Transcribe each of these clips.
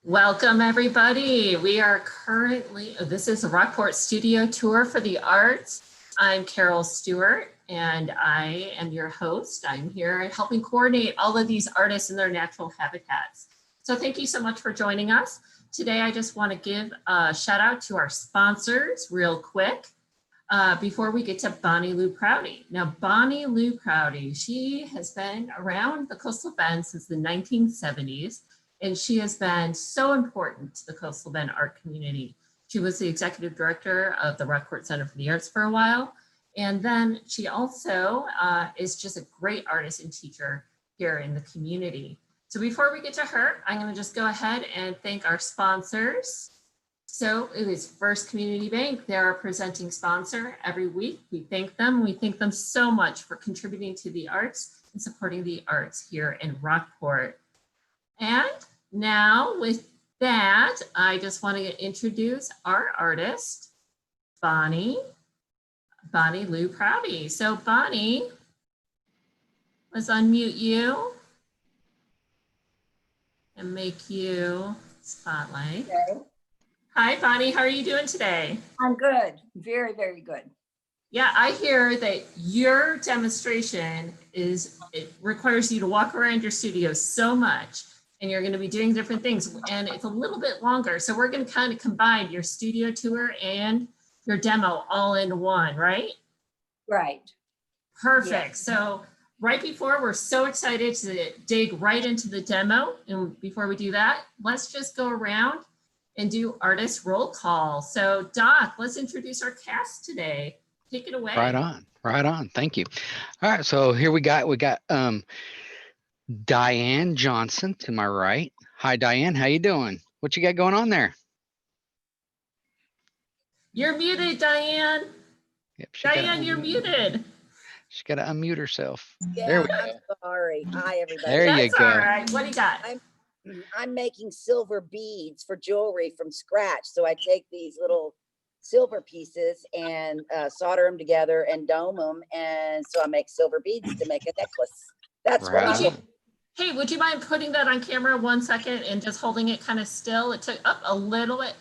Welcome, everybody. We are currently, this is a Rockport studio tour for the arts. I'm Carol Stewart, and I am your host. I'm here helping coordinate all of these artists in their natural habitats. So thank you so much for joining us. Today, I just want to give a shout out to our sponsors real quick before we get to Bonnie Lou Prouty. Now, Bonnie Lou Prouty, she has been around the Coastal Bend since the 1970s. And she has been so important to the Coastal Bend art community. She was the executive director of the Rockport Center for the Arts for a while. And then she also is just a great artist and teacher here in the community. So before we get to her, I'm gonna just go ahead and thank our sponsors. So it is First Community Bank. They're our presenting sponsor every week. We thank them. We thank them so much for contributing to the arts and supporting the arts here in Rockport. And now with that, I just want to introduce our artist, Bonnie Lou Prouty. So Bonnie, let's unmute you and make you spotlight. Okay. Hi, Bonnie, how are you doing today? I'm good, very, very good. Yeah, I hear that your demonstration it requires you to walk around your studio so much. And you're going to be doing different things, and it's a little bit longer. So we're going to kind of combine your studio tour and your demo all in one, right? Right. Perfect. Yes. So right before, we're so excited to dig right into the demo. And before we do that, let's just go around and do artist roll call. So Doc, let's introduce our cast today. Take it away. Right on, right on. Thank you. All right, so here we got Diane Johnson to my right. Hi, Diane. How you doing? What you got going on there? You're muted, Diane. Yep, Diane, you're muted. She's got to unmute herself. Yeah, there we go. I'm sorry. Hi, everybody. There you That's go. all right. What do you got? I'm making silver beads for jewelry from scratch. So I take these little silver pieces and solder them together and dome them. And so I make silver beads to make a necklace. That's Right. what I'm Hey, would you mind putting that on camera 1 second and just holding it kind of still? It took up a little bit.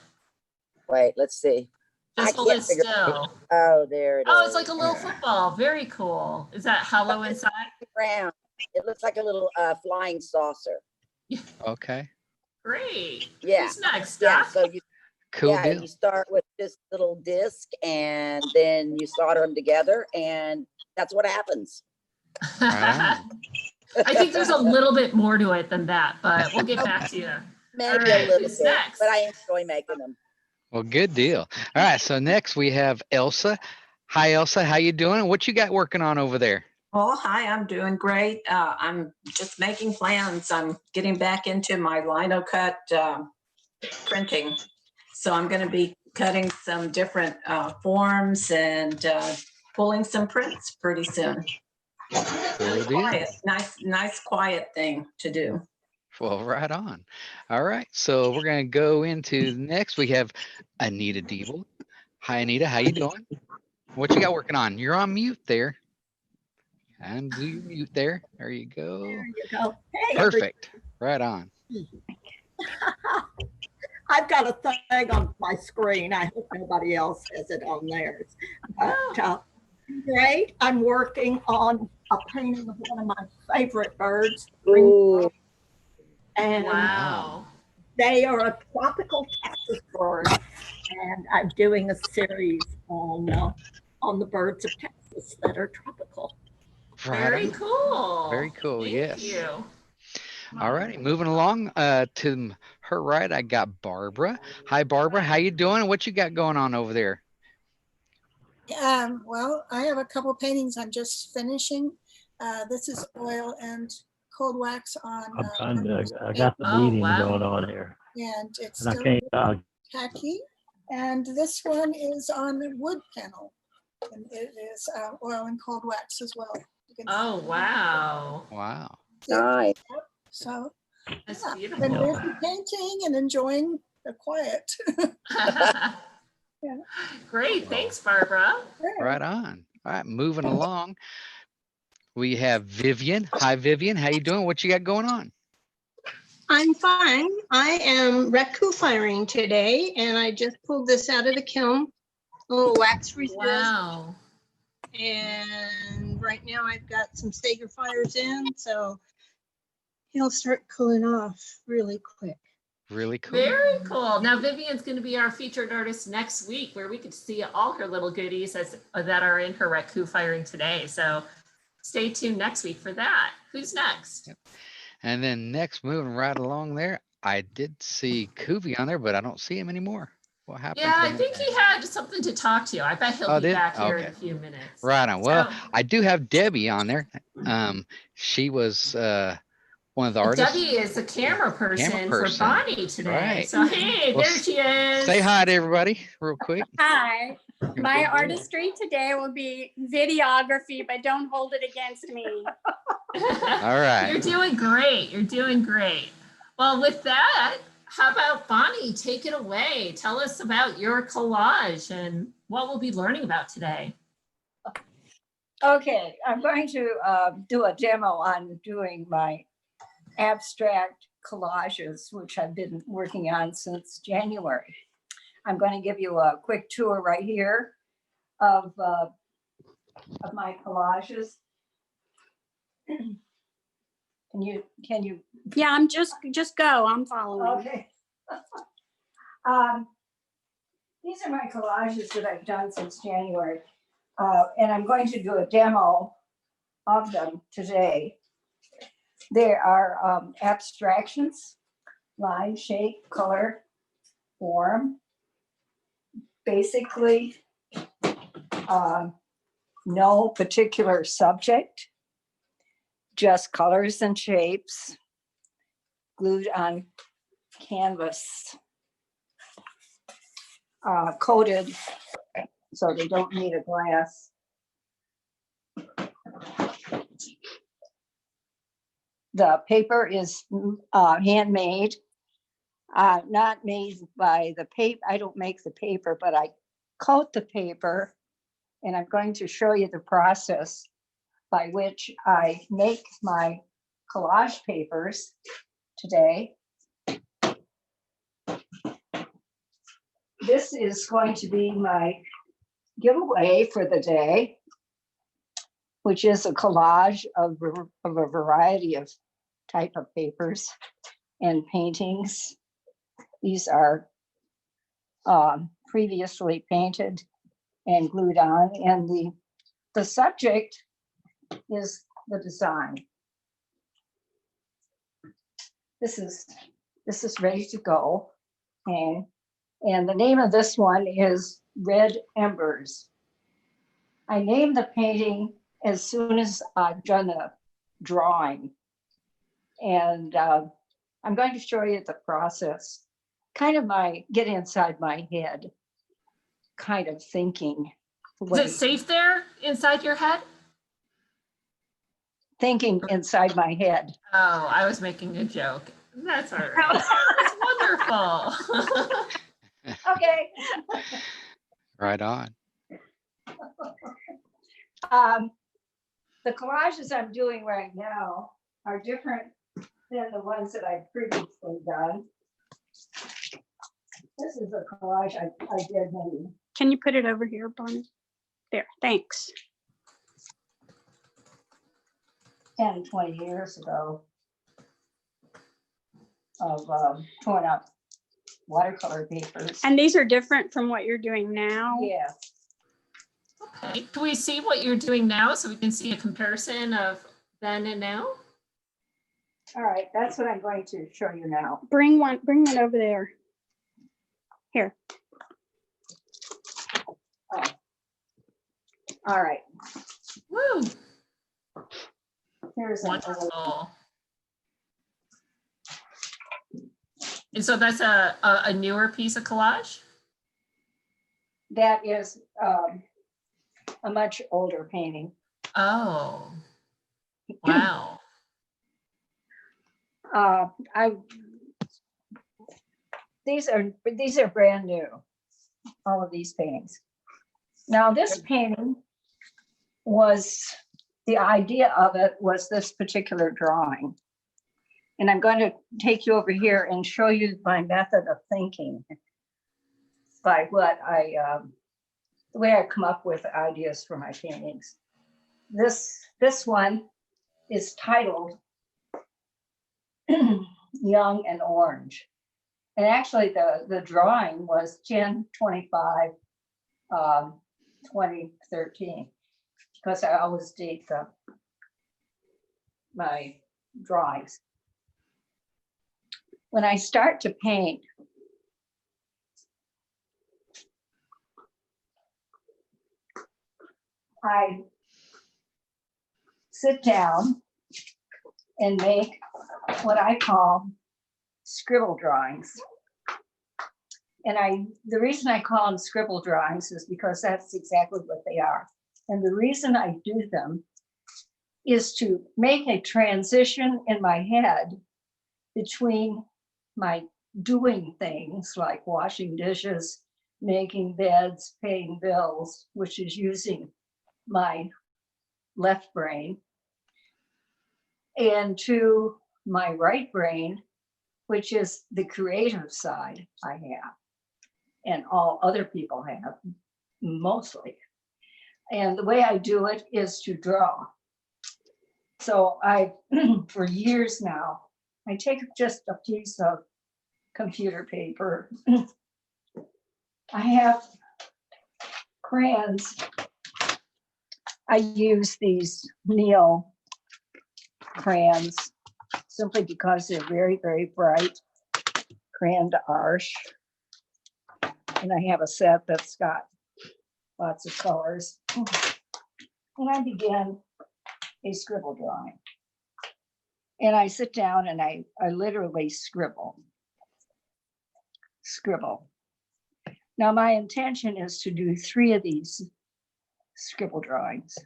Wait, let's see. Just hold it still. Oh, there it is. Oh, it's like a little football. Very cool. Is that hollow inside? Round. It looks like a little flying saucer. Okay. Great. Yeah. Who's next, Yeah. Doc? So you, Cool yeah, deal. you start with this little disc and then you solder them together and that's what happens. Right on. I think there's a little bit more to it than that, but we'll get back to you. Maybe All right, a little who's bit, next? but I enjoy making them. Well, good deal. All right, so next we have Elsa. Hi, Elsa. How you doing? What you got working on over there? Oh, hi, I'm doing great. I'm just making plans. I'm getting back into my lino cut printing. So I'm going to be cutting some different forms and pulling some prints pretty soon. Cool deal. Quiet, nice quiet thing to do. Well, right on. All right, so we're gonna go into next. We have Anita Diebel. Hi, Anita. How you doing? What you got working on? You're on mute there. Undo your mute there. There you go. There you go. Hey, Perfect. Right on. I've got a thing on my screen. I hope nobody else has it on theirs. But, great. I'm working on a painting of one of my favorite birds. Ooh. And Wow. they are a tropical Texas bird. And I'm doing a series on the birds of Texas that are tropical. Very on. cool. Very cool. Thank Yes. you. All righty. Moving along to her right, I got Barbara. Hi, Barbara. How you doing? What you got going on over there? Well, I have a couple paintings I'm just finishing. This is oil and cold wax on. I got the meeting going on here. And it's And I still can't, tacky. And this one is on the wood panel. And it is oil and cold wax as well. You can Oh, wow. Wow. see it. Nice. So That's I've been beautiful. busy painting and enjoying the quiet. Yeah. Great. Thanks, Barbara. Right on. All right, moving along. We have Vivian. Hi, Vivian. How you doing? What you got going on? I'm fine. I am firing today, and I just pulled this out of the kiln, a little wax resist. Wow. And right now I've got some Sager fires in, so he'll start cooling off really quick. Really cool. Very cool. Now Vivian's going to be our featured artist next week, where we could see all her little goodies that are in her raku firing today. So stay tuned next week for that. Who's next? Yep. And then next, moving right along there, I did see Kuvi on there, but I don't see him anymore. What happened? Yeah, to I him? think he had something to talk to you. I bet he'll be back here in a few minutes. Right on. Well, So, I do have Debbie on there. She was one of the artists. Debbie is the camera person for Bonnie today. Right. So hey, Well, there she is. Say hi to everybody real quick. Hi. My artistry today will be videography, but don't hold it against me. All right. You're doing great. You're doing great. Well, with that, how about Bonnie? Take it away. Tell us about your collage and what we'll be learning about today. Okay, I'm going to do a demo on doing my abstract collages, which I've been working on since January. I'm going to give you a quick tour right here of my collages. Can you? Yeah, I'm just go. I'm following. Okay. These are my collages that I've done since January, and I'm going to do a demo of them today. There are abstractions: line, shape, color, form. Basically, no particular subject, just colors and shapes glued on canvas, coated so they don't need a glass. The paper is handmade, not made by the paper. I don't make the paper, but I coat the paper, and I'm going to show you the process by which I make my collage papers today. This is going to be my giveaway for the day, which is a collage of a variety of type of papers and paintings. These are previously painted and glued on, and the subject is the design. This is ready to go, and the name of this one is Red Embers. I named the painting as soon as I've done a drawing, and I'm going to show you the process, kind of get inside my head kind of thinking. Is it safe there inside your head? Thinking inside my head. Oh, I was making a joke. That's all right. That's wonderful. Okay. Right on. The collages I'm doing right now are different than the ones that I've previously done. This is a collage I did maybe. Can you put it over here, Bonnie? There, thanks. 10, 20 years ago of torn up watercolor papers. And these are different from what you're doing now? Yeah. Okay. Can we see what you're doing now so we can see a comparison of then and now? All right, that's what I'm going to show you now. Bring one over there. Here. Oh. All right. Woo! Here's wonderful. And so that's a newer piece of collage? That is a much older painting. Oh, wow. These are brand new, all of these paintings. Now this painting was, the idea of it was this particular drawing. And I'm going to take you over here and show you my method of thinking by what the way I come up with ideas for my paintings. This one is titled Young and Orange. And actually the drawing was 10/25, 2013, because I always date my drawings. When I start to paint, I sit down and make what I call scribble drawings. And the reason I call them scribble drawings is because that's exactly what they are. And the reason I do them is to make a transition in my head between my doing things like washing dishes, making beds, paying bills, which is using my left brain, and to my right brain, which is the creative side I have, and all other people have, mostly. And the way I do it is to draw. So for years now, I take just a piece of computer paper. I have crayons. I use these Neil crayons simply because they're very, very bright, crayon d'arche. And I have a set that's got lots of colors. And I begin a scribble drawing. And I sit down and I literally scribble. Now my intention is to do 3 of these scribble drawings.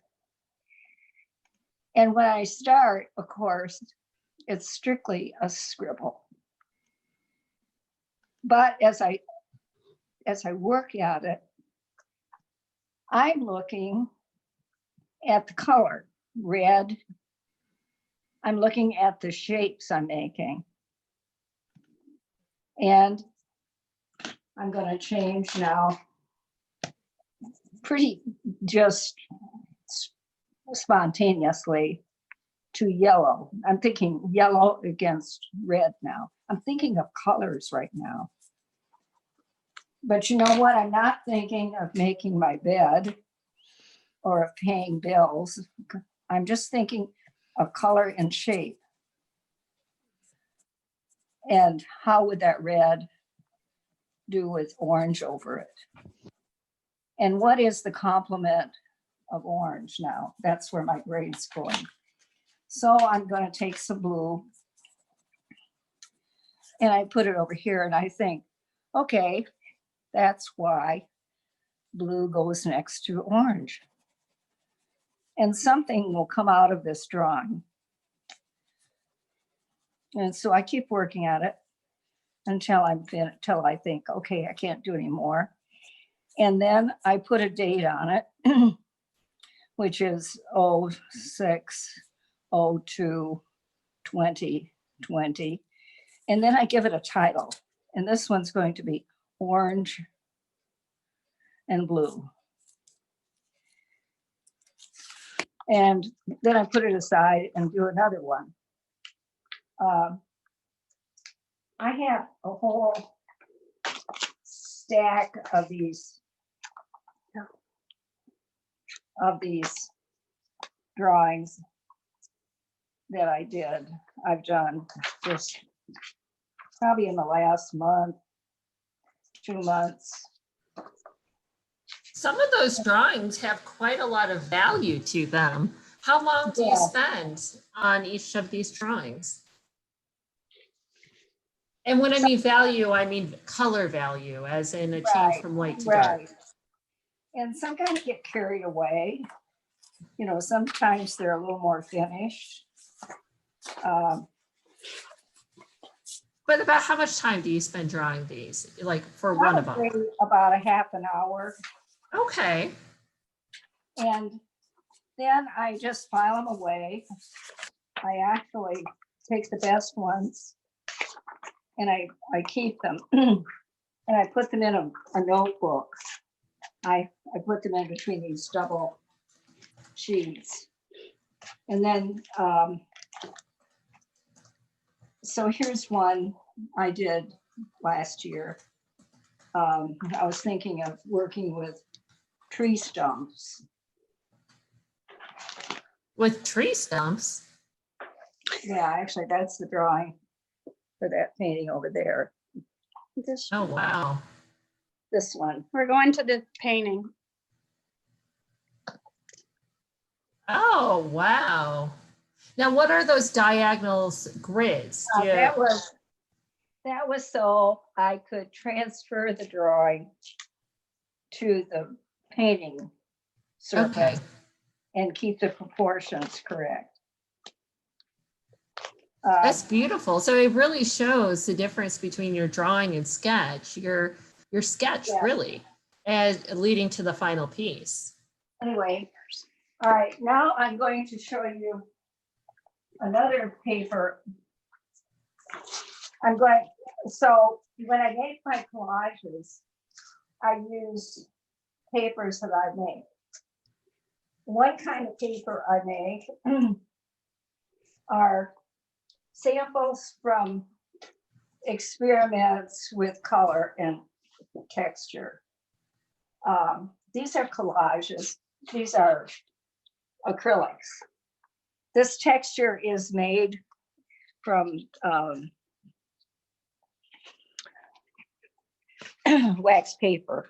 And when I start, of course, it's strictly a scribble. But as I work at it, I'm looking at the color, red. I'm looking at the shapes I'm making. And I'm going to change now, pretty just spontaneously, to yellow. I'm thinking yellow against red now. I'm thinking of colors right now. But you know what? I'm not thinking of making my bed or of paying bills. I'm just thinking of color and shape. And how would that red do with orange over it? And what is the complement of orange now? That's where my brain's going. So I'm going to take some blue and I put it over here and I think, okay, that's why blue goes next to orange. And something will come out of this drawing. And so I keep working at it until I think, okay, I can't do any more. And then I put a date on it, which is 06/02/2020. And then I give it a title. And this one's going to be Orange and Blue. And then I put it aside and do another one. I have a whole stack of these drawings that I've done just probably in the last month, 2 months. Some of those drawings have quite a lot of value to them. How long do you spend on each of these drawings? And when I mean value, I mean color value, as in a change from white to dark. And sometimes get carried away. You know, sometimes they're a little more finished. But about how much time do you spend drawing these? Like for one of them? About a half an hour. Okay. And then I just file them away. I actually take the best ones and I keep them and I put them in a notebook. I put them in between these double sheets. And then, so here's one I did last year. I was thinking of working with tree stumps. With tree stumps? Yeah, actually, that's the drawing for that painting over there. Oh, wow. This one. We're going to the painting. Oh, wow. Now, what are those diagonals grids? Do you- That was so I could transfer the drawing to the painting surface Okay. and keep the proportions correct. That's beautiful. So it really shows the difference between your drawing and sketch, your sketch Yeah. really, as leading to the final piece. Anyway, all right, now I'm going to show you another paper. So when I make my collages, I use papers that I make. One kind of paper I make are samples from experiments with color and texture. These are collages. These are acrylics. This texture is made from wax paper.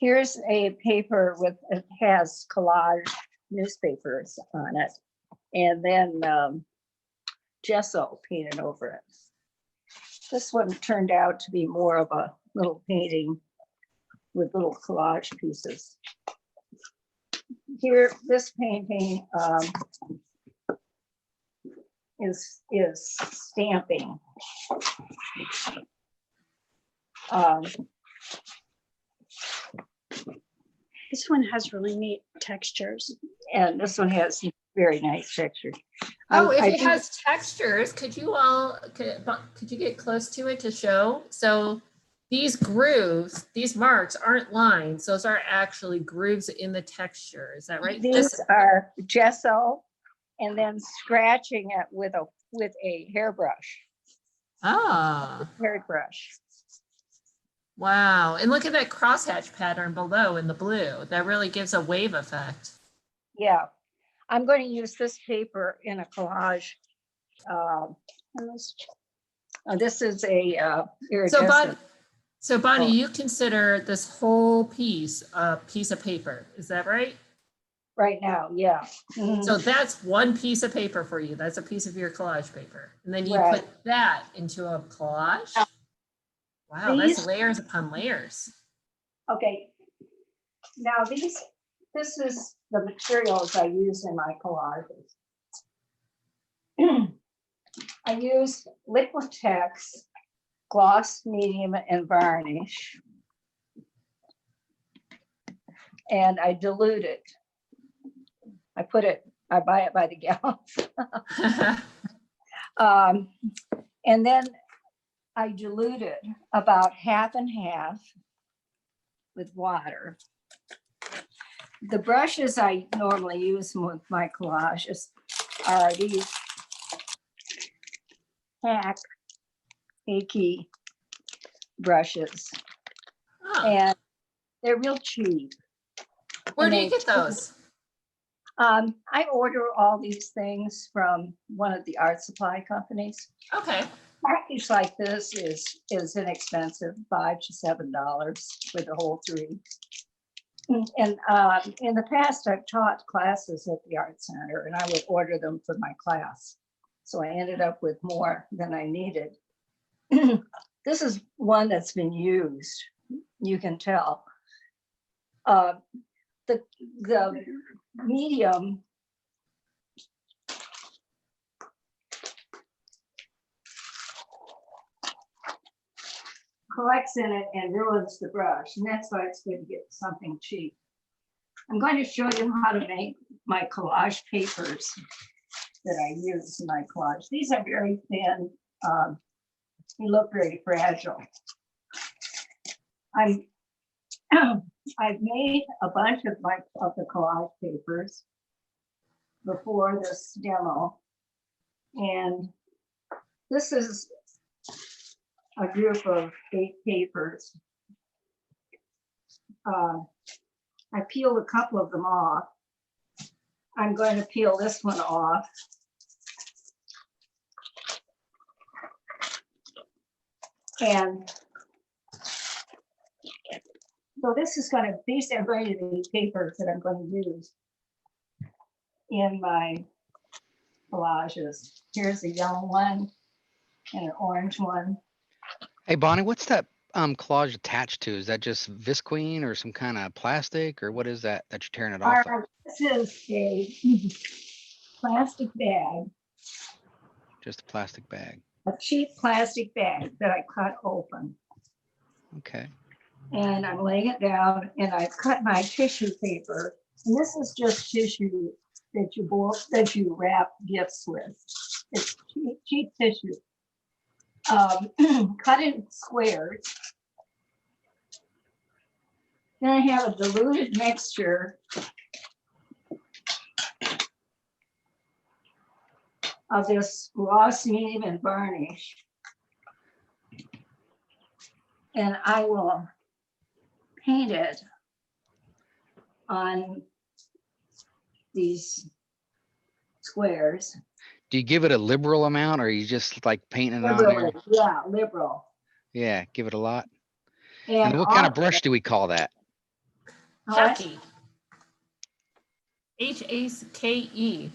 Here's a paper it has collage newspapers on it, and then gesso painted over it. This one turned out to be more of a little painting with little collage pieces. Here, this painting is stamping. This one has really neat textures. And this one has very nice texture. Oh, if it has textures, could you get close to it to show? So these grooves, these marks aren't lines. Those are actually grooves in the texture. Is that right? These are gesso and then scratching it with a hairbrush. Ah. Hairbrush. Wow. And look at that crosshatch pattern below in the blue. That really gives a wave effect. Yeah. I'm going to use this paper in a collage. This is a iridescent. So Bonnie, you consider this whole piece a piece of paper. Is that right? Right now, yeah. Mm-hmm. So that's one piece of paper for you. That's a piece of your collage paper. And then you put that into a collage. Wow, that's layers upon layers. Okay. Now this is the materials I use in my collages. I use Liquitex, gloss, medium, and varnish. And I dilute it. I buy it by the gallon. And then I dilute it about half and half with water. The brushes I normally use with my collages are these Acrylic brushes. And they're real cheap. Where do you get those? I order all these things from one of the art supply companies. Okay. Package like this is inexpensive, $5 to $7 for the whole 3. And in the past, I've taught classes at the art center, and I would order them for my class. So I ended up with more than I needed. This is one that's been used. You can tell. The medium collects in it and ruins the brush, and that's why it's good to get something cheap. I'm going to show you how to make my collage papers that I use in my collage. These are very thin. They look very fragile. I've made a bunch of the collage papers before this demo, and this is a group of 8 papers. I peeled a couple of them off. I'm going to peel this one off. And so these are going to be papers that I'm going to use in my collages. Here's a yellow one and an orange one. Hey, Bonnie, what's that collage attached to? Is that just visqueen or some kind of plastic, or what is that you're tearing it off of? This is a plastic bag. Just a plastic bag. A cheap plastic bag that I cut open. Okay. And I'm laying it down, and I've cut my tissue paper. And this is just tissue that you wrap gifts with. It's cheap tissue. Cut in squares. Then I have a diluted mixture of this gloss medium and varnish. And I will paint it on these squares. Do you give it a liberal amount, or are you just like painting it on there? Yeah, liberal. Yeah, give it a lot. And what kind of brush do we call that? Hake. Hake.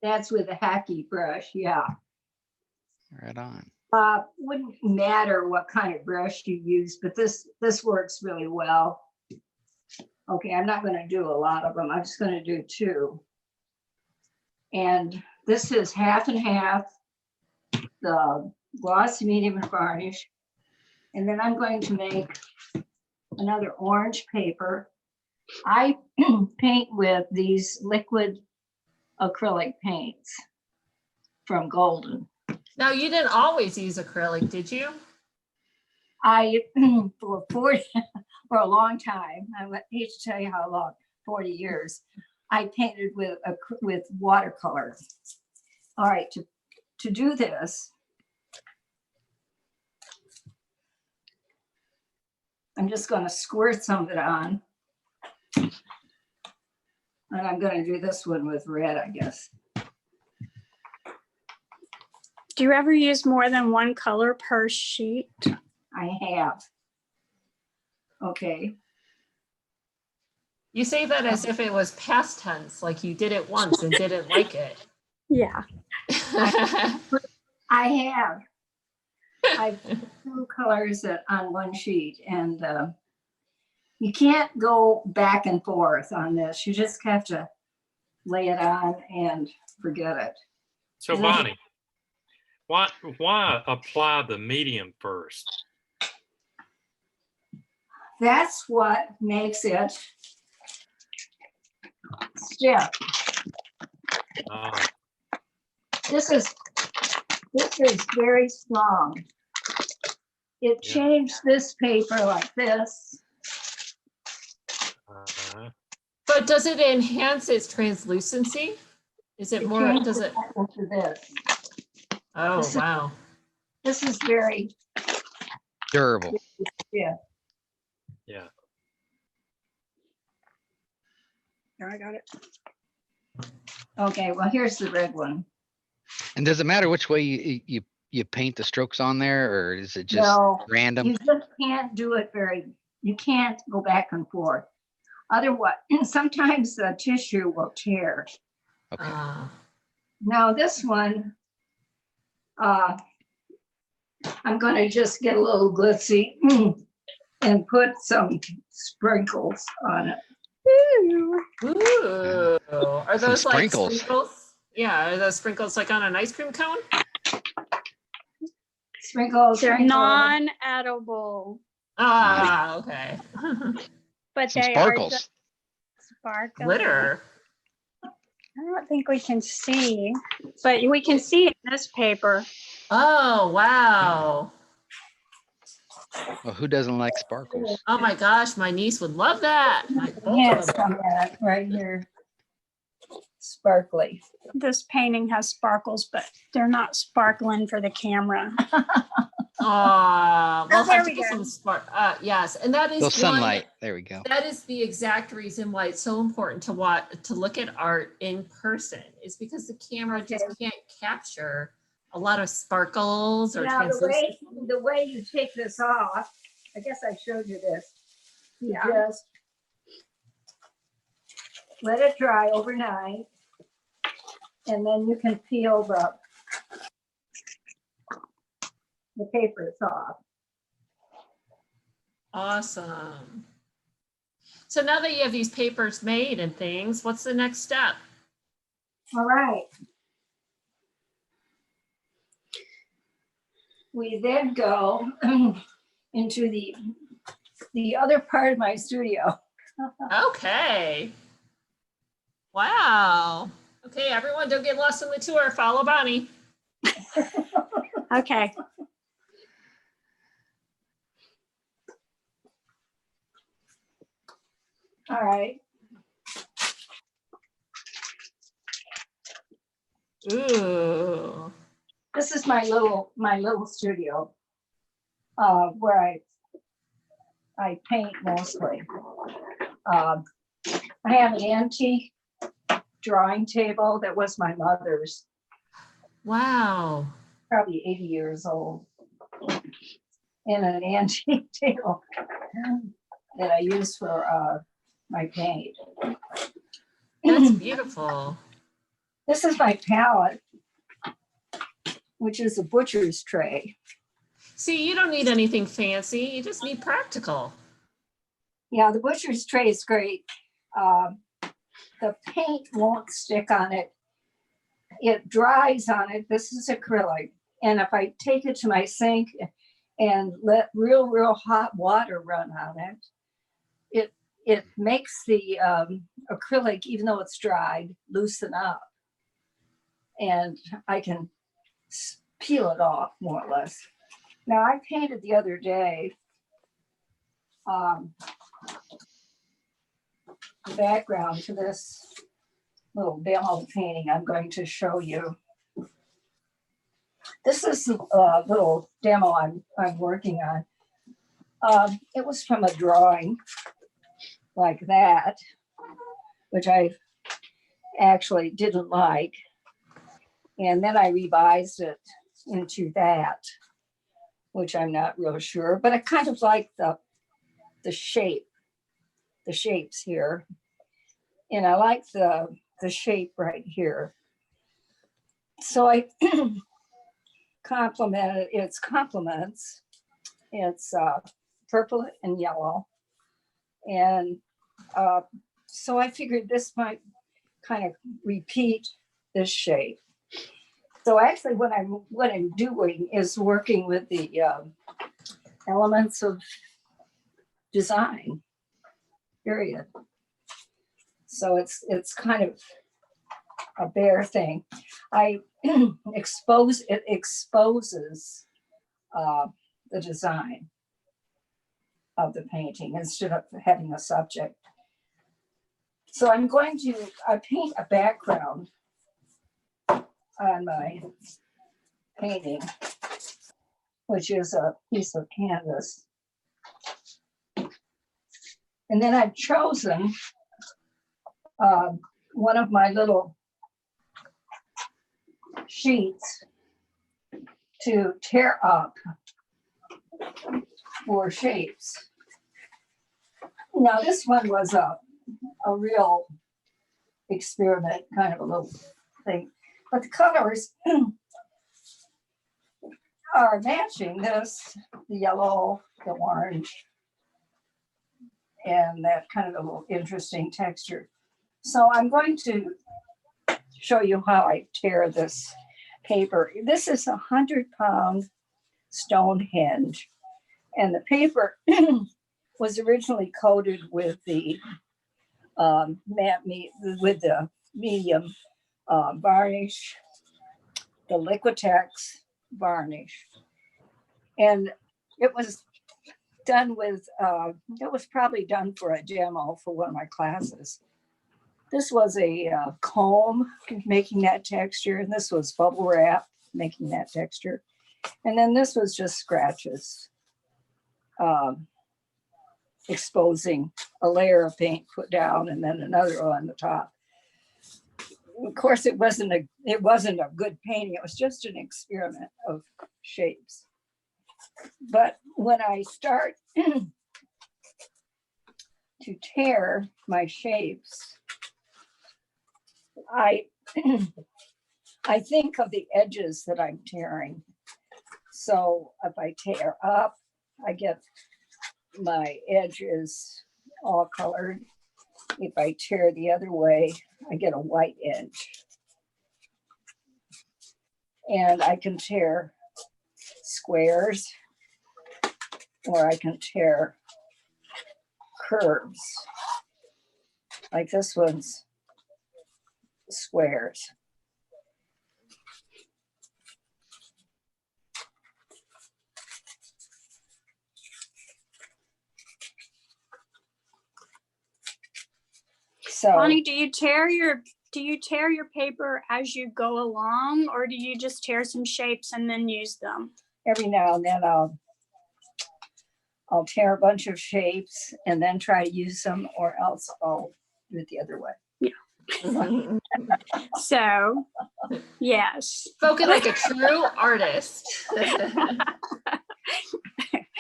That's with a hacky brush, yeah. Right on. Wouldn't matter what kind of brush you use, but this works really well. Okay, I'm not going to do a lot of them. I'm just going to do 2. And this is half and half, the gloss medium and varnish. And then I'm going to make another orange paper. I paint with these liquid acrylic paints from Golden. Now, you didn't always use acrylic, did you? I, for a long time, I hate to tell you how long, 40 years, I painted with watercolor. All right, to do this, I'm just going to squirt some of it on. And I'm going to do this one with red, I guess. Do you ever use more than one color per sheet? I have. Okay. You say that as if it was past tense, like you did it once and didn't like it. Yeah. I have. I've 2 colors on one sheet, and you can't go back and forth on this. You just have to lay it on and forget it. So Bonnie, why apply the medium first? That's what makes it stiff. This is very strong. It changed this paper like this. But does it enhance its translucency? Is it more, does it? To this. Oh, wow. This is very durable. Yeah. Yeah. There, I got it. Okay, well, here's the red one. And does it matter which way you paint the strokes on there, or is it just random? You just can't do it you can't go back and forth. Otherwise, sometimes the tissue will tear. Okay. Now this one, I'm going to just get a little glitzy and put some sprinkles on it. Ooh. Are those Some like sprinkles? Yeah, are those sprinkles like on an ice cream cone? Sprinkles. They're non-edible. Ah, okay. But Some they sparkles. are sparkles. Glitter. I don't think we can see, but we can see in this paper. Oh, wow. Well, who doesn't like sparkles? Oh my gosh, my niece would love that. Both of Yes, them. right here. Sparkly. This painting has sparkles, but they're not sparkling for the camera. Aw, well, Oh, there have to we get go. some spark. Yes, and that is Little one. sunlight. There we go. That is the exact reason why it's so important to look at art in person, is because the camera just can't capture a lot of sparkles or Now, translucent. the way you take this off, I guess I showed you this. You just let it dry overnight, and then you can peel the papers off. Awesome. So now that you have these papers made and things, what's the next step? All right. We then go into the other part of my studio. Okay. Wow. Okay, everyone, don't get lost in the tour. Follow Bonnie. Okay. All right. Ooh. This is my little studio where I paint mostly. I have an antique drawing table that was my mother's. Wow. Probably 80 years old. And an antique table that I use for my paint. That's beautiful. This is my palette, which is a butcher's tray. See, you don't need anything fancy. You just need practical. Yeah, the butcher's tray is great. The paint won't stick on it. It dries on it. This is acrylic. And if I take it to my sink and let real hot water run on it, it makes the acrylic, even though it's dried, loosen up. And I can peel it off more or less. Now I painted the other day the background to this little demo painting I'm going to show you. This is a little demo I'm working on. It was from a drawing like that, which I actually didn't like. And then I revised it into that, which I'm not real sure, but I kind of like the shapes here. And I like the shape right here. So I complemented its complements. It's purple and yellow. And so I figured this might kind of repeat this shape. So actually what I'm doing is working with the elements of design, period. So it's kind of a bare thing. It exposes the design of the painting instead of having a subject. So I paint a background on my painting, which is a piece of canvas. And then I've chosen one of my little sheets to tear up for shapes. Now this one was a real experiment, kind of a little thing, but the colors are matching this, the yellow, the orange, and that kind of a little interesting texture. So I'm going to show you how I tear this paper. This is 100-pound Stonehenge, and the paper was originally coated with the medium varnish, the Liquitex varnish. And it was done with, it was probably done for a demo for one of my classes. This was a comb making that texture, and this was bubble wrap making that texture. And then this was just scratches, exposing a layer of paint put down and then another on the top. Of course, it wasn't a good painting. It was just an experiment of shapes. But when I start to tear my shapes, I think of the edges that I'm tearing. So if I tear up, I get my edges all colored. If I tear the other way, I get a white edge. And I can tear squares, or I can tear curves. Like this one's squares. So Bonnie, do you tear your paper as you go along, or do you just tear some shapes and then use them? every now and then I'll tear a bunch of shapes and then try to use them, or else I'll do it the other way. So, yes. Spoken like a true artist.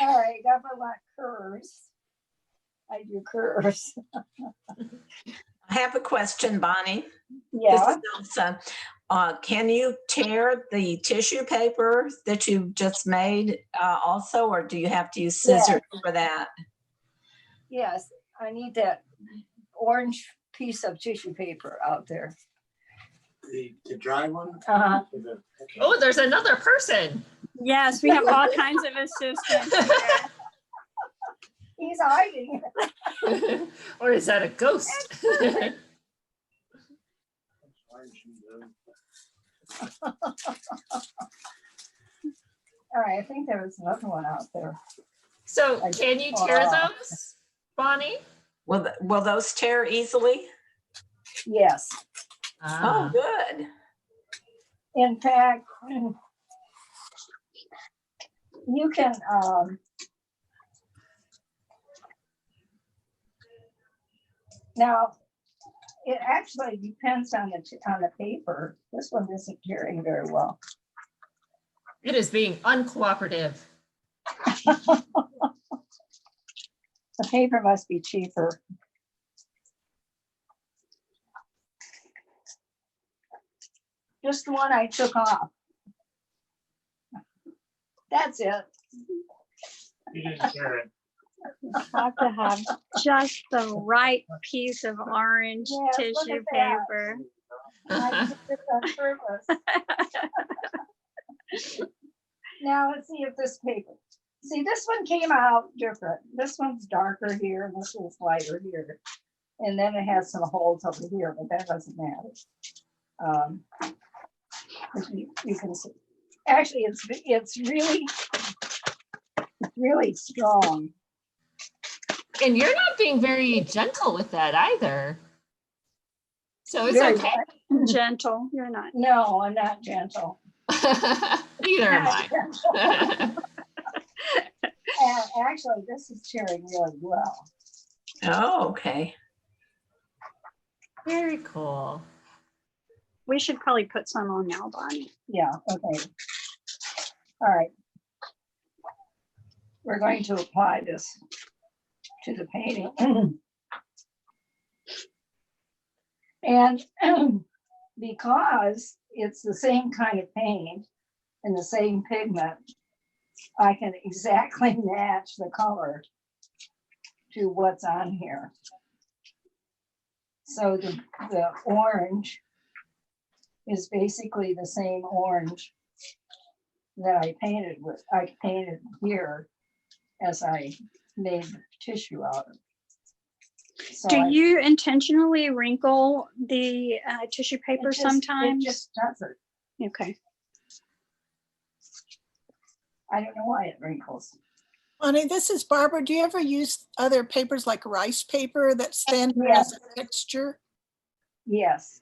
All right, got my curves. I do curves. I have a question, Bonnie. Yeah. This is Elsa. Can you tear the tissue paper that you just made also, or do you have to use scissors for that? Yes, I need that orange piece of tissue paper out there. The dry one? Uh-huh. Oh, there's another person. Yes, we have all kinds of assistants here. He's hiding. Or is that a ghost? All right, I think there was another one out there. So can you tear those, Bonnie? Will those tear easily? Yes. Oh, good. In fact, you can now it actually depends on the paper. This one isn't tearing very well. It is being uncooperative. The paper must be cheaper. Just the one I took off. That's it. You didn't tear it. You have to have just the right piece of orange tissue paper. I did this on purpose. Now let's see if this paper. See, this one came out different. This one's darker here, and this one's lighter here. And then it has some holes over here, but that doesn't matter. You can see. Actually, it's really strong. And you're not being very gentle with that either. So it's Very okay. Gentle, you're not. No, I'm not gentle. Neither am I. Actually, this is tearing really well. Oh, okay. Very cool. We should probably put some on now, Bonnie. Yeah, okay. All right. We're going to apply this to the painting. And because it's the same kind of paint and the same pigment, I can exactly match the color to what's on here. So the orange is basically the same orange that I painted with. I painted here as I made the tissue out of. Do I- you intentionally wrinkle the tissue paper sometimes? It just doesn't. Okay. I don't know why it wrinkles. Bonnie, this is Barbara. Do you ever use other papers like rice paper that's thin and has a texture? Yes,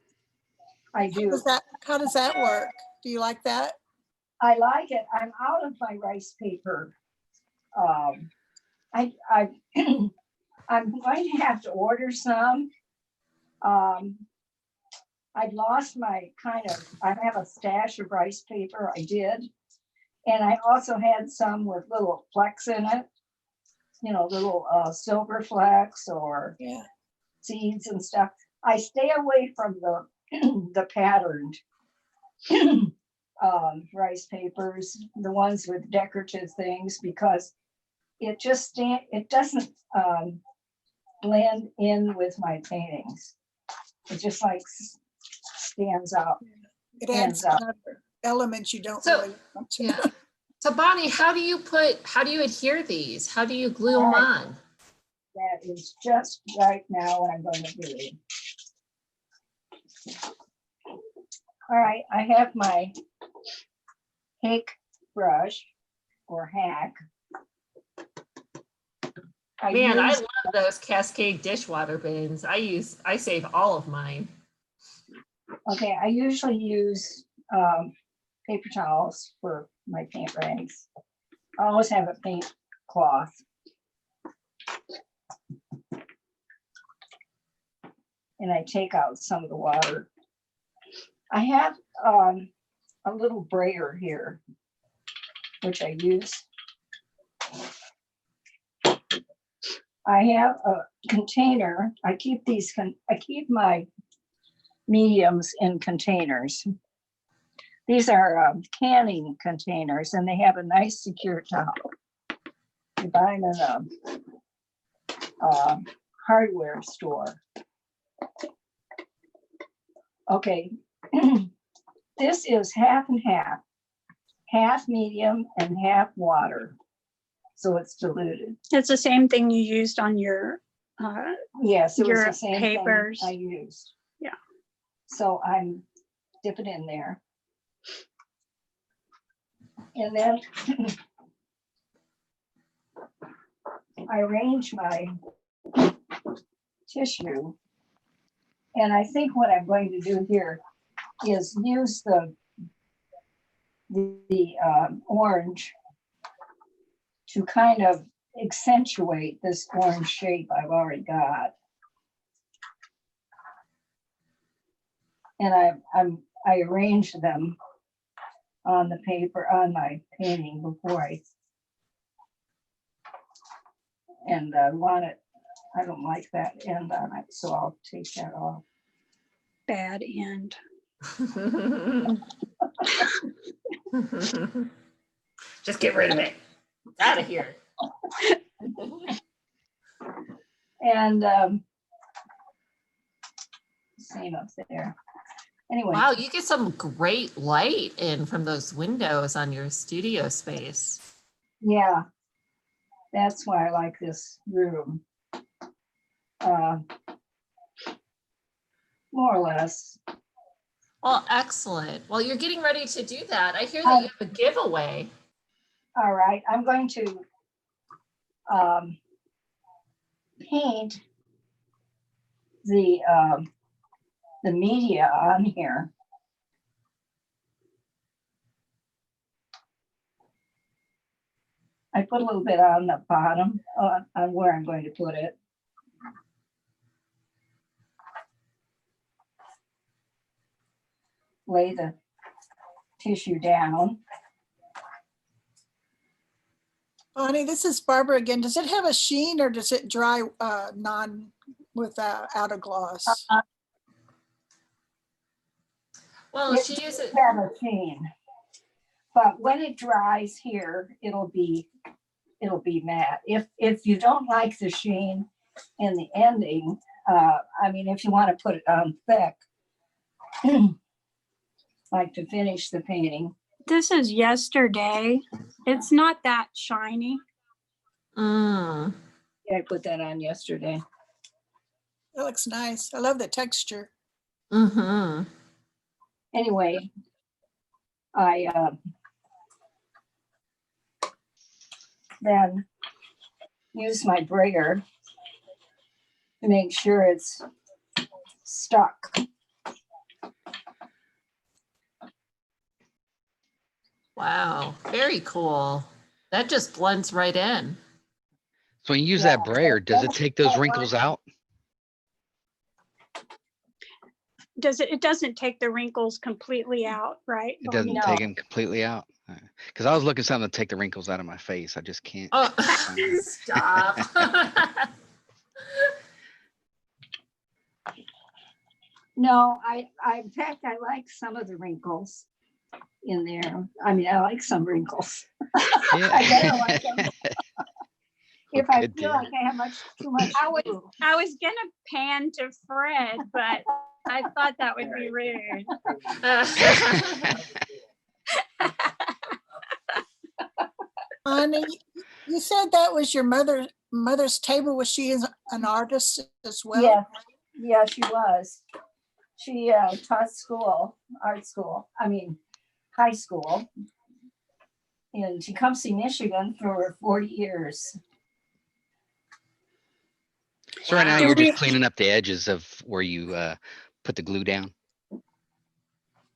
I do. How does that work? Do you like that? I like it. I'm out of my rice paper. I'm going to have to order some. I've lost my I have a stash of rice paper. I did. And I also had some with little flecks in it, you know, little silver flecks or seeds and stuff. I stay away from the patterned rice papers, the ones with decorative things, because it just it doesn't blend in with my paintings. It just like stands out. It adds other elements you don't really want to. Yeah. So Bonnie, how do you adhere these? How do you glue them on? That is just right now what I'm going to do. All right, I have my cake brush or hack. I love those Cascade dishwater bins. I save all of mine. Okay, I usually use paper towels for my paint rags. I always have a paint cloth. And I take out some of the water. I have a little brayer here, which I use. I have a container. I keep my mediums in containers. These are canning containers, and they have a nice secure top. You buy them in a hardware store. Okay, this is half and half medium and half water. So it's diluted. It's the same thing you used on your yes, it was your the same papers. thing I used. Yeah. So I'm dip it in there. And then I arrange my tissue. And I think what I'm going to do here is use the orange to kind of accentuate this orange shape I've already got. And I arrange them on the paper, on my painting before I want it. I don't like that end on it, so I'll take that off. Bad end. Just get rid of it. Out of here. And same up there. Anyway. Wow, you get some great light in from those windows on your studio space. Yeah, that's why I like this room. More or less. Well, excellent. Well, you're getting ready to do that. I hear that you have a giveaway. All right, I'm going to paint the media on here. I put a little bit on the bottom on where I'm going to put it. Lay the tissue down. Bonnie, this is Barbara again. Does it have a sheen or does it dry without a gloss? Well, It she uses have a sheen, but when it dries here, it'll be matte. If you don't like the sheen in the ending, I mean, if you want to put it on thick, like to finish the painting. This is yesterday. It's not that shiny. Yeah, I put that on yesterday. That looks nice. I love the texture. Mm-hmm. Anyway, I then use my brayer to make sure it's stuck. Wow, very cool. That just blends right in. So when you use that brayer, does it take those wrinkles out? It doesn't take the wrinkles completely out, right? It doesn't No. take them completely out. Because I was looking something to take the wrinkles out of my face. I just can't. Oh, stop. No, I in fact, I like some of the wrinkles in there. I mean, I like some wrinkles. Yeah. I better like them. If I Good feel deal. like I have too much glue. I was gonna pan to Fred, but I thought that would be rude. Anna, you said that was your mother's table. Was she an artist as well? Yeah, yeah, she was. She taught art school, high school in Tecumseh, Michigan for 40 years. So right now Wow. you're just cleaning up the edges of where you put the glue down.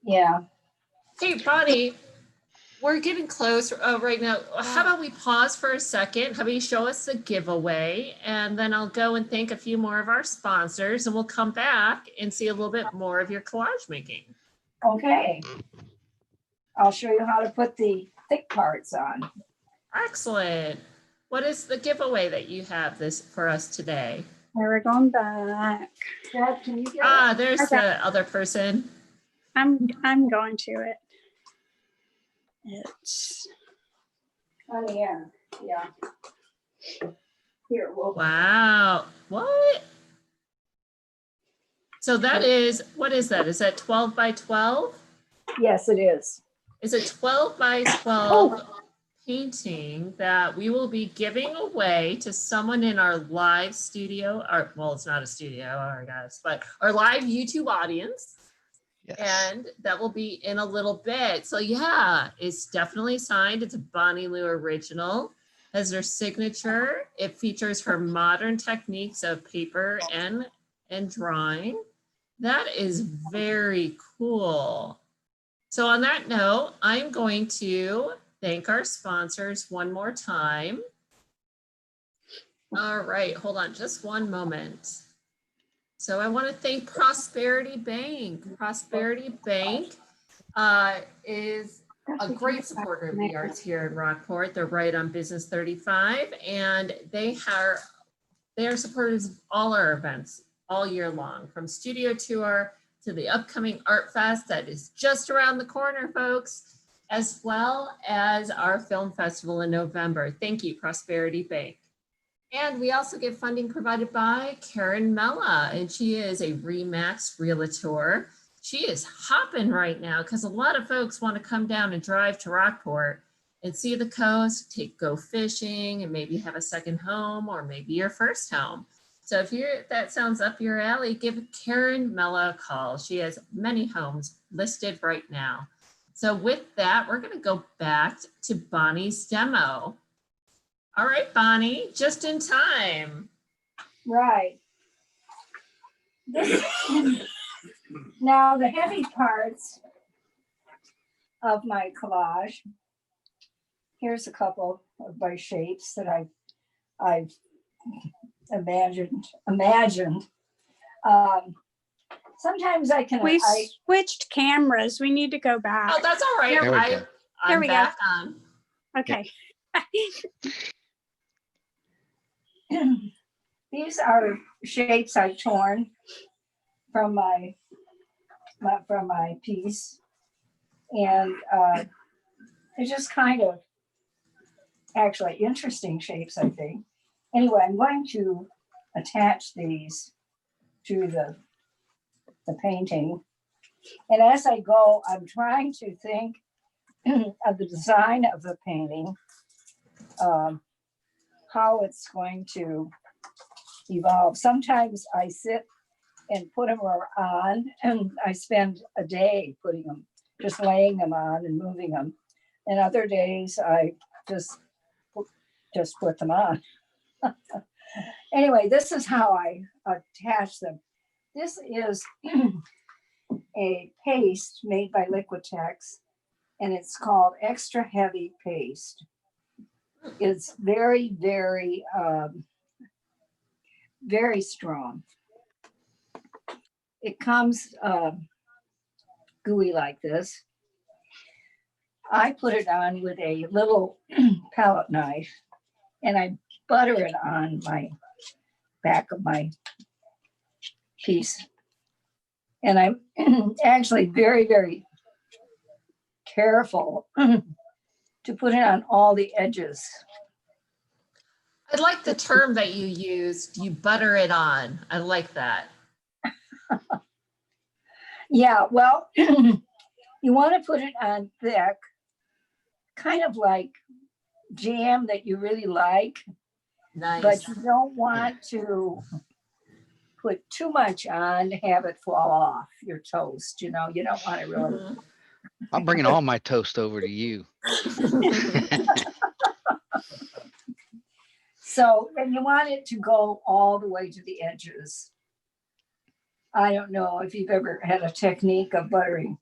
Yeah. Hey, Bonnie, we're getting close right now. How about we pause for a second? How about you show us the giveaway, and then I'll go and thank a few more of our sponsors, and we'll come back and see a little bit more of your collage making. Okay. I'll show you how to put the thick parts on. Excellent. What is the giveaway that you have for us today? We're going back. Dad, can you get There's the other person. I'm going to it. It's on the end? Yeah. Here, Wow. What? So that is, what is that? Is that 12 by 12? Yes, it is. It's a 12 by 12 painting that we will be giving away to someone in our live studio, or well, it's not a studio, I guess, but our live YouTube audience. Yes. And that will be in a little bit. So yeah, it's definitely signed. It's a Bonnie Lou original. Has her signature. It features her modern techniques of paper and drawing. That is very cool. So on that note, I'm going to thank our sponsors one more time. All right, hold on just one moment. So I want to thank Prosperity Bank. Prosperity Bank is a great supporter of the arts here in Rockport. They're right on Business 35, and they are supporters of all our events all year long, from studio tour to the upcoming Art Fest that is just around the corner, folks, as well as our film festival in November. Thank you, Prosperity Bank. And we also get funding provided by Karen Mella, and she is a RE/MAX realtor. She is hopping right now because a lot of folks want to come down and drive to Rockport and see the coast, go fishing, and maybe have a second home or maybe your first home. So if that sounds up your alley, give Karen Mella a call. She has many homes listed right now. So with that, we're going to go back to Bonnie's demo. All right, Bonnie, just in time. Right. Now the heavy parts of my collage. Here's a couple of my shapes that I've imagined. Sometimes I can. We switched cameras. We need to go back. Oh, that's all right. Here we go. Back on. Okay. These are shapes I've torn from my piece, and they're just kind of actually interesting shapes, I think. Anyway, I'm going to attach these to the painting, and as I go, I'm trying to think of the design of the painting, how it's going to evolve. Sometimes I sit and put them on, and I spend a day putting them, just laying them on and moving them. And other days I just put them on. Anyway, this is how I attach them. This is a paste made by Liquitex, and it's called Extra Heavy Paste. It's very, very, very strong. It comes gooey like this. I put it on with a little palette knife, and I butter it on my back of my piece. And I'm actually very, very careful to put it on all the edges. I like the term that you used, you butter it on. I like that. Yeah, well, you want to put it on thick, kind of like jam that you really like. Nice. But you don't want to put too much on to have it fall off your toast. You know, you don't want to really. I'm bringing all my toast over to you. So, and you want it to go all the way to the edges. I don't know if you've ever had a technique of buttering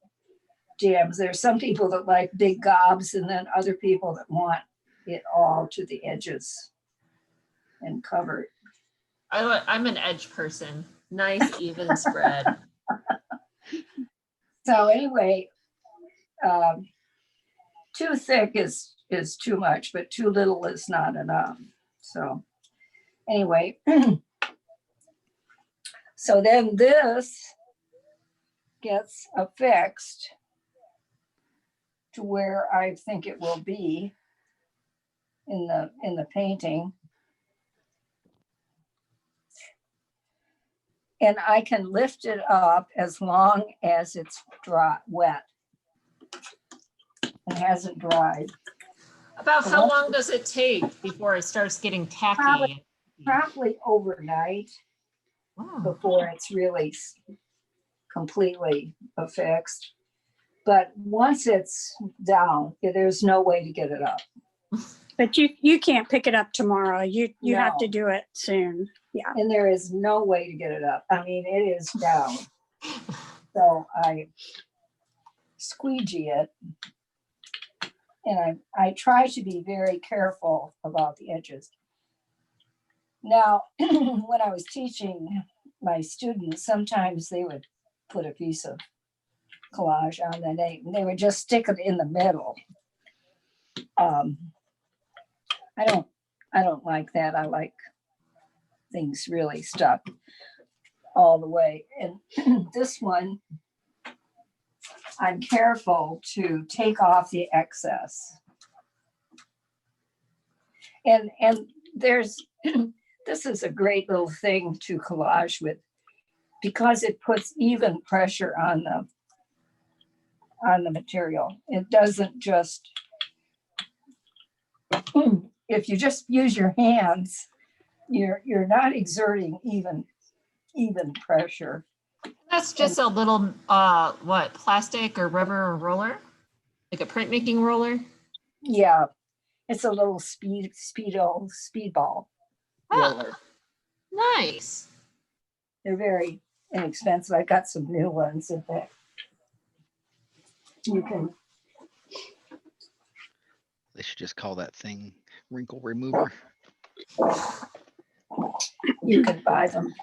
jams. There's some people that like big gobs, and then other people that want it all to the edges and covered. I'm an edge person. Nice, even spread. So anyway, too thick is too much, but too little is not enough. So anyway, so then this gets affixed to where I think it will be in the painting. And I can lift it up as long as it's dry, wet. It hasn't dried. About how long does it take before it starts getting tacky? Probably overnight before it's really completely affixed. But once it's down, there's no way to get it up. But you can't pick it up tomorrow. You have to No. do it soon. Yeah. And there is no way to get it up. I mean, it is down. So I squeegee it. And I try to be very careful about the edges. Now, when I was teaching my students, sometimes they would put a piece of collage on and they would just stick it in the middle. I don't like that. I like things really stuck all the way. And this one, I'm careful to take off the excess. And there's, this is a great little thing to collage with because it puts even pressure on the material. It doesn't just, if you just use your hands, you're not exerting even pressure. That's just a little, what, plastic or rubber or roller? Like a printmaking roller? Yeah, it's a little speedball roller. Nice. They're very inexpensive. I got some new ones in fact. You can. They should just call that thing wrinkle remover. You can buy them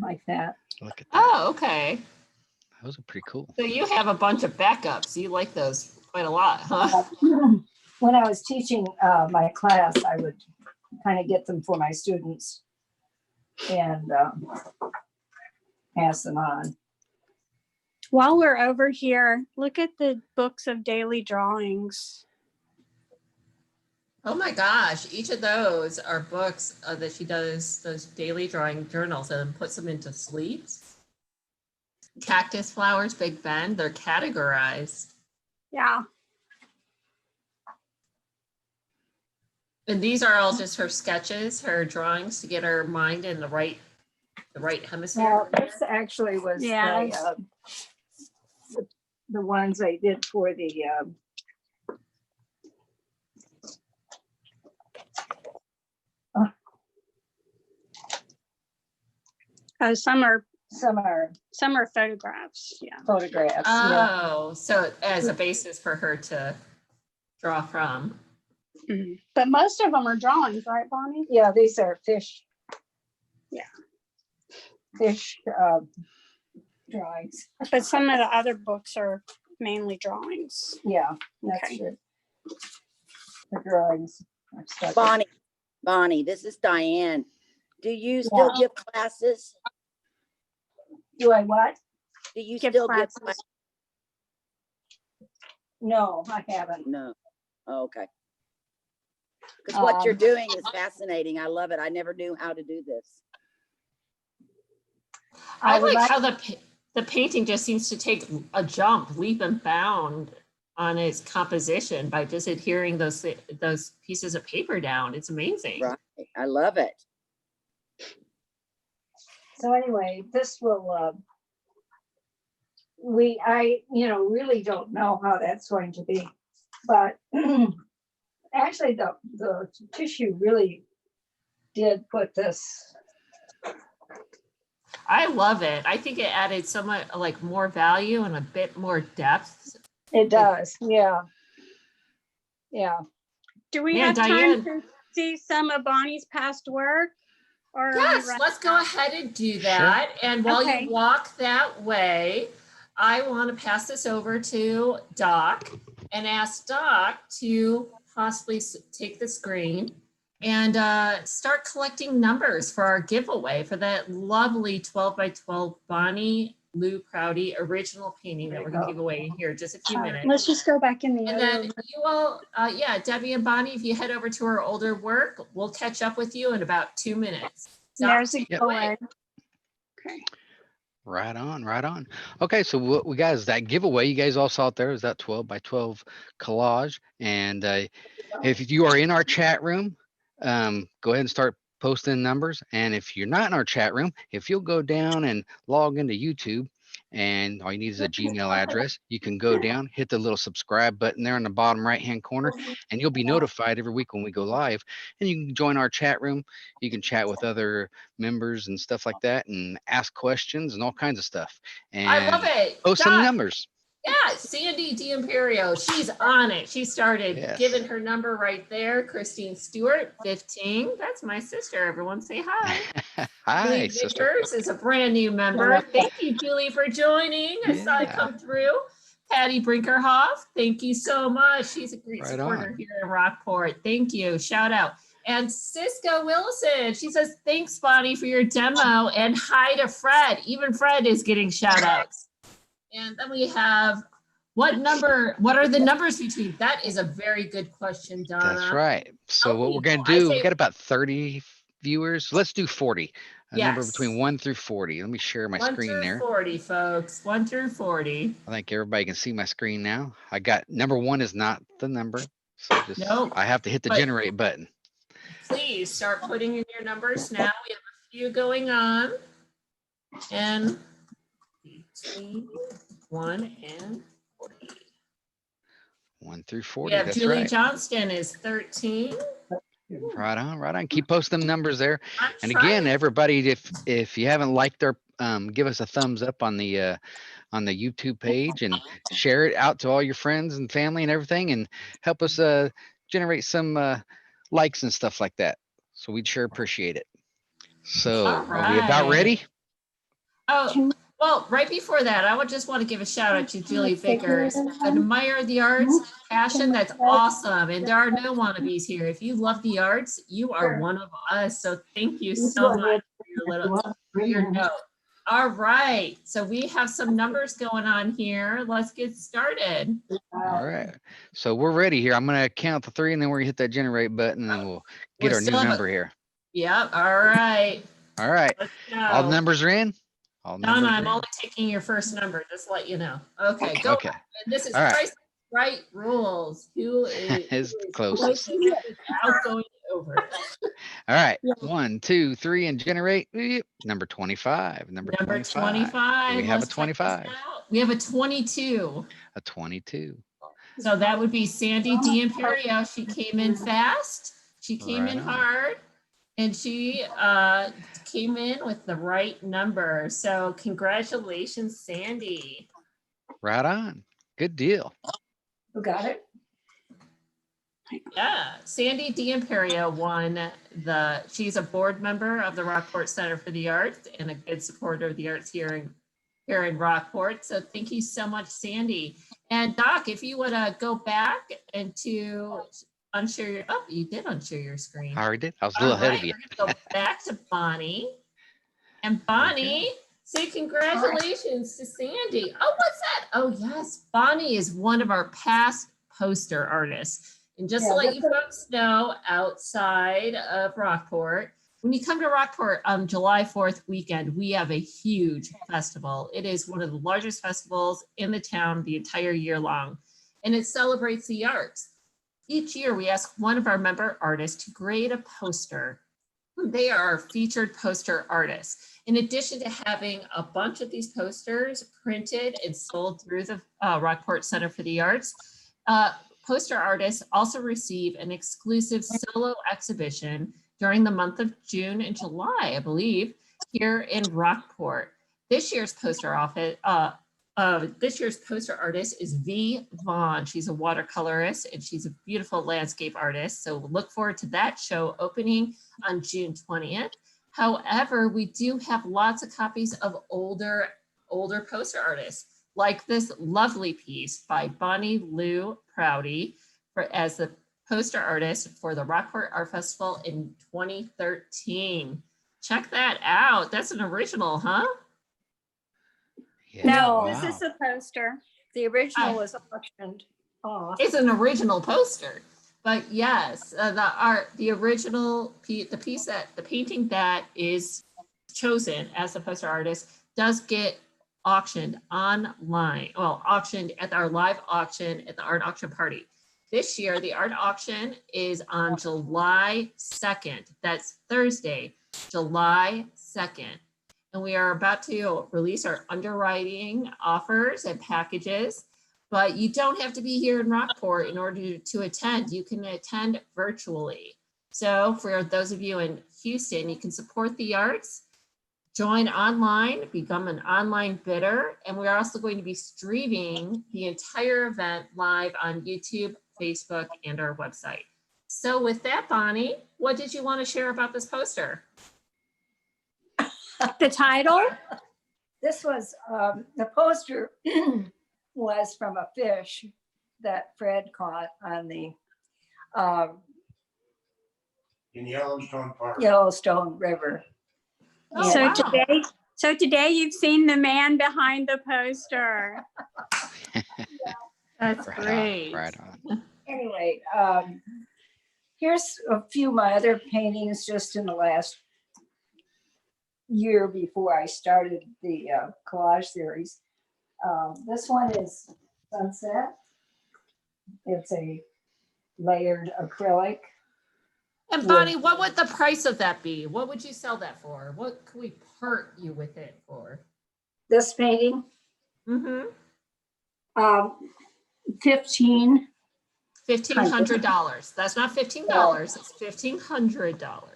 like that. Look at that. Oh, okay. Those are pretty cool. So you have a bunch of backups. You like those quite a lot, huh? When I was teaching my class, I would kind of get them for my students and pass them on. While we're over here, look at the books of daily drawings. Oh my gosh, each of those are books that she does, those daily drawing journals, and puts them into sleeves. Cactus flowers, Big Ben, they're categorized. Yeah. And these are all just her sketches, her drawings to get her mind in the right hemisphere. Now, this actually was Yeah. the ones I did for the Some are photographs. Yeah. Oh, so as a basis for her to draw from. Mhm. But most of them are drawings, right, Bonnie? Yeah, these are fish. Yeah. Fish drawings. But some of the other books are mainly drawings. Yeah, that's Okay. true. The drawings. are stuck. Bonnie, this is Diane. Do you still give classes? Do I what? Do you Give still give classes. classes? No, I haven't. No. Oh, okay. Because what you're doing is fascinating. I love it. I never knew how to do this. I like how the painting just seems to take a jump, leap and bound on its composition by just adhering those pieces of paper down. It's amazing. Right. I love it. So anyway, this will, I really don't know how that's going to be, but actually the tissue really did put this. I love it. I think it added so much like more value and a bit more depth. It does. Yeah. Yeah. Do we Yeah, have Diane. time to see some of Bonnie's past work? Or Yes, let's go ahead and do that. Sure. And while you walk that way, I want to pass this over to Doc and ask Doc to possibly take the screen and start collecting numbers for our giveaway for that lovely 12 by 12 Bonnie Lou Prouty original painting that we're going to give away here in just a few minutes. Let's just go back in the And then you all, Debbie and Bonnie, if you head over to our older work, we'll catch up with you in about 2 minutes. There's a giveaway. Okay. Right on, right on. Okay, so what we got is that giveaway. You guys all saw it there. Is that 12 by 12 collage? And if you are in our chat room, go ahead and start posting numbers. And if you're not in our chat room, if you'll go down and log into YouTube, and all you need is a Gmail address, you can go down, hit the little subscribe button there in the bottom right hand corner, and you'll be notified every week when we go live. And you can join our chat room. You can chat with other members and stuff like that, and ask questions and all kinds of stuff. And I love it. Post some numbers. Yeah, Sandy D'Imperio, she's on it. She started giving her number right there. Christine Stewart, 15. That's my sister. Everyone say hi. Hi, Julie sister. Vickers is a brand new member. Thank you, Julie, for joining. I saw it come through. Patty Brinkerhoff, thank you so much. She's a great supporter here in Rockport. Thank you. Shout out. And Cisco Wilson, she says, thanks, Bonnie, for your demo. And hi to Fred. Even Fred is getting shout outs. And then we have what are the numbers between? That is a very good question, Donna. That's right. So what we're going to do, we got about 30 viewers. Let's do 40. A number between 1 through 40. Let me share my screen there. 1 through 40, folks. 1 through 40. I think everybody can see my screen now. I got number 1 is not the number. So I have to hit the generate button. Please start putting in your numbers now. We have a few going on. And between 1 and 40. 1 through 40. We have That's Julie right. Johnston is 13. Right on, right on. Keep posting them numbers there. And again, everybody, if you haven't liked our, give us a thumbs up on the YouTube page and share it out to all your friends and family and everything, and help us generate some likes and stuff like that. So we'd sure appreciate it. So are we about ready? Oh, well, right before that, I would just want to give a shout out to Julie Vickers. Admire the arts, passion, that's awesome. And there are no wannabes here. If you love the arts, you are one of us. So thank you so much for your note. All right, so we have some numbers going on here. Let's get started. All right, so we're ready here. I'm gonna count to 3, and then we're gonna hit that generate button, and then we'll get our new number here. Yep, all right. All right, all the numbers are in? Donna, I'm only taking your first number, just to let you know. Okay, go. Okay. And this is All right. Price Right Rules. Who is closest? over it. All right. Yeah. 1, 2, 3, and generate. Number 25. Number 25. Do we have a Let's check this 25? out. We have a 22. A 22. So that would be Sandy D'Imperio. She came in fast. She came Right in on. hard. And she came in with the right number. So congratulations, Sandy. Right on. Good deal. Who got it? Yeah, Sandy D'Imperio won she's a board member of the Rockport Center for the Arts and a good supporter of the arts here in Rockport. So thank you so much, Sandy. And Doc, if you would go back and to unshare your, oh, you did unshare your screen. I already did. I was a little ahead of you. We're gonna go back to Bonnie. And Bonnie, say congratulations to Sandy. Oh, what's that? Oh, yes. Bonnie is one of our past poster artists. And just to let you folks know, outside of Rockport, when you come to Rockport on July 4th weekend, we have a huge festival. It is one of the largest festivals in the town the entire year long, and it celebrates the arts. Each year, we ask one of our member artists to create a poster. They are our featured poster artists. In addition to having a bunch of these posters printed and sold through the Rockport Center for the Arts, poster artists also receive an exclusive solo exhibition during the month of June and July, I believe, here in Rockport. This year's poster artist is V. Vaughn. She's a watercolorist and she's a beautiful landscape artist. So we'll look forward to that show opening on June 20th. However, we do have lots of copies of older poster artists, like this lovely piece by Bonnie Lou Prouty as the poster artist for the Rockport Art Festival in 2013. Check that out. That's an original, huh? Yeah, No, wow. this is a poster. The original was auctioned off. It's an original poster. But yes, the original piece, the painting that is chosen as the poster artist does get auctioned online. Well, auctioned at our live auction at the art auction party. This year, the art auction is on July 2nd. That's Thursday, July 2nd. And we are about to release our underwriting offers and packages, but you don't have to be here in Rockport in order to attend. You can attend virtually. So for those of you in Houston, you can support the arts, join online, become an online bidder, and we're also going to be streaming the entire event live on YouTube, Facebook, and our website. So with that, Bonnie, what did you want to share about this poster? The title? This was, the poster was from a fish that Fred caught on the In Yellowstone Park. Yellowstone River. Oh, So wow. today you've seen the man behind the poster. That's Right great. on, right on. Anyway, here's a few of my other paintings just in the last year before I started the collage series. This one is Sunset. It's a layered acrylic. And Bonnie, what would the price of that be? What would you sell that for? What could we part you with it for? This painting, Mm-hmm. $1,500. $1,500. That's not $15. It's $1,500.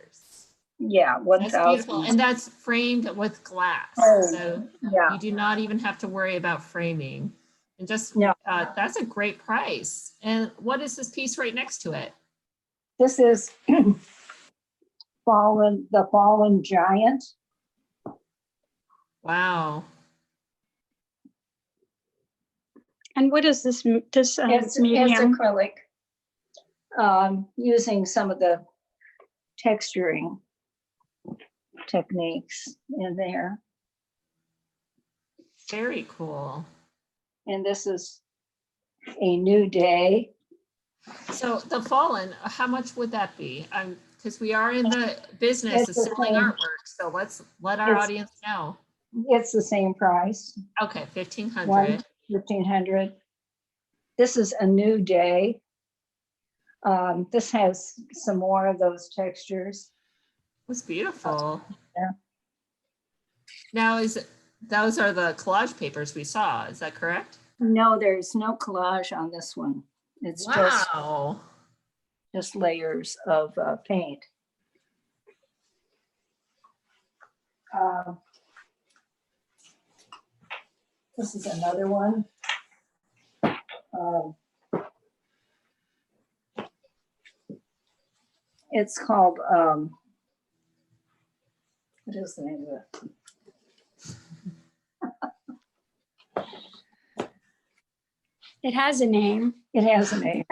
Yeah, That's beautiful, 1,000. and that's framed with glass. Oh, So yeah. you do not even have to worry about framing. And just No. that's a great price. And what is this piece right next to it? This is the fallen giant. Wow. And what is this It's medium? acrylic, using some of the texturing techniques in there. Very cool. And this is a new day. So the fallen, how much would that be? Because we are in the business of It's the selling same. artwork. So let's let our It's- audience know. It's the same price, Okay, 1,500. $1,500. This is a new day. This has some more of those textures. It's beautiful. Yeah. Now, those are the collage papers we saw, is that correct? No, there's no collage on this one. It's Wow. just layers of paint. This is another one. It's called, what is the name of it? It has a name. It has a name.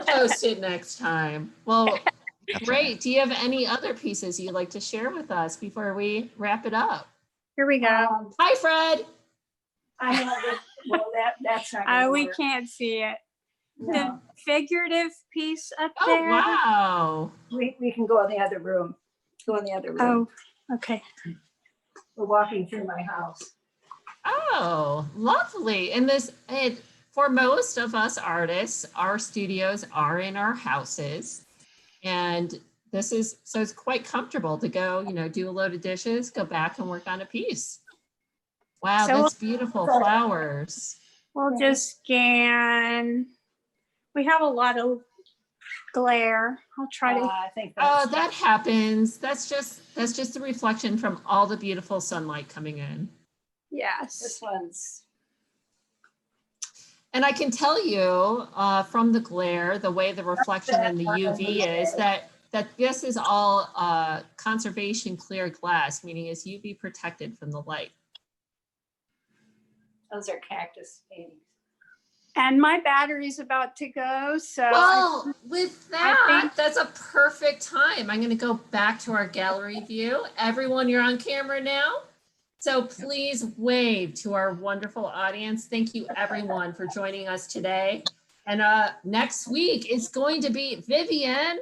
Post it next time. Well, great. Do you have any other pieces you'd like to share with us before we wrap it up? Here we go. Hi, Fred. I have this, well, that's not gonna We work. can't see it. No. The figurative piece up Oh, there. wow. We can go in the other room. Go in the other room. Oh, okay. We're walking through my house. Oh, lovely. And for most of us artists, our studios are in our houses. And so it's quite comfortable to go, do a load of dishes, go back and work on a piece. Wow, So that's beautiful. Flowers. We'll just scan. We have a lot of glare. I'll try to. I think Oh, that happens. That's just a reflection from all the beautiful sunlight coming in. Yes. This one's. And I can tell you from the glare, the way the reflection in the UV is that this is all conservation clear glass, meaning it's UV protected from the light. Those are cactus paintings. And my battery's about to go, so. Well, with that, that's a perfect time. I'm going to go back to our gallery view. Everyone, you're on camera now. So please wave to our wonderful audience. Thank you, everyone, for joining us today. And next week is going to be Vivian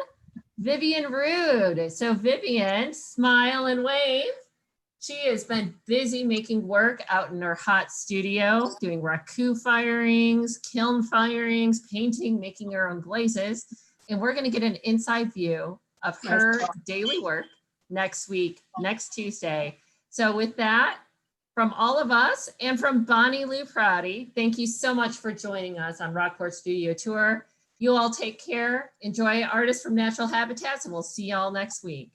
Rude. So Vivian, smile and wave. She has been busy making work out in her hot studio, doing raku firings, kiln firings, painting, making her own glazes. And we're going to get an inside view of her daily work next week, next Tuesday. So with that, from all of us and from Bonnie Lou Prouty, thank you so much for joining us on Rockport Studio Tour. You all take care. Enjoy Artists from Natural Habitats, and we'll see you all next week.